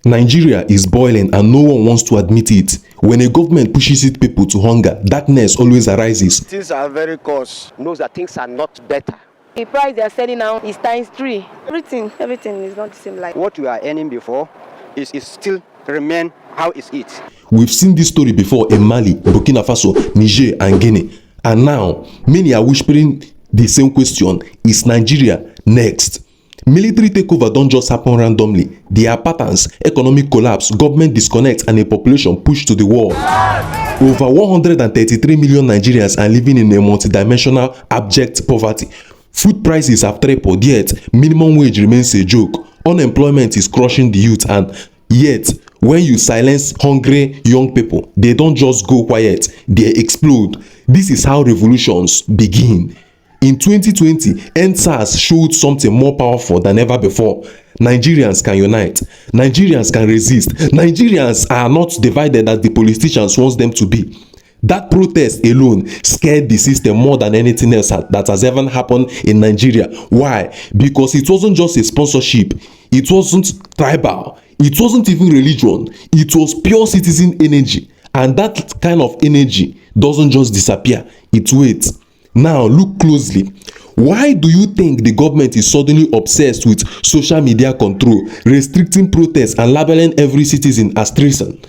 Nigeria is boiling and no one wants to admit it. When a government pushes its people to hunger, darkness always arises. Things are very coarse. Knows that things are not better. The price they are selling now is ×3. Everything is not the same. Like what we are earning before is still remain how is it. We've seen this story before in Mali, Burkina Faso, Niger and Guinea. And now, many are whispering the same question: is Nigeria next? Military takeover don't just happen randomly. There are patterns: economic collapse, government disconnect, and a population pushed to the wall. Over 133 million Nigerians are living in a multidimensional, abject poverty. Food prices have tripled, yet minimum wage remains a joke. Unemployment is crushing the youth, and yet, when you silence hungry young people, they don't just go quiet, they explode. This is how revolutions begin. In 2020, NSAS showed something more powerful than ever before. Nigerians can unite. Nigerians can resist. Nigerians are not divided as the politicians want them to be. That protest alone scared the system more than anything else that has ever happened in Nigeria. Why? Because it wasn't just a sponsorship. It wasn't tribal. It wasn't even religion. It was pure citizen energy. And that kind of energy doesn't just disappear. It waits. Now look closely. Why do you think the government is suddenly obsessed with social media control, restricting protests and labeling every citizen as treason?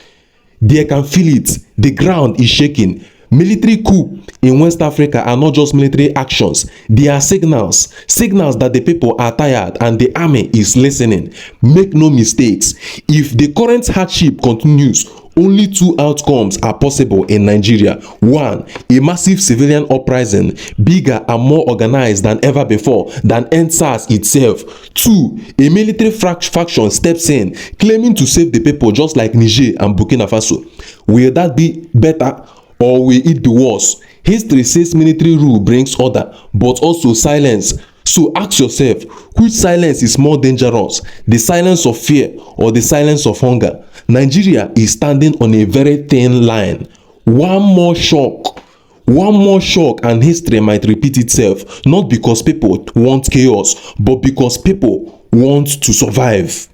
They can feel it. The ground is shaking. Military coup in West Africa are not just military actions. They are signals that the people are tired and the army is listening. Make no mistakes. If the current hardship continues, only two outcomes are possible in Nigeria. One, a massive civilian uprising, bigger and more organized than ever before, than NSAS itself. Two, a military faction steps in, claiming to save the people just like Niger and Burkina Faso. Will that be better, or will it be worse? History says military rule brings order, but also silence. So ask yourself, which silence is more dangerous? The silence of fear or the silence of hunger? Nigeria is standing on a very thin line. One more shock and history might repeat itself, not because people want chaos, but because people want to survive.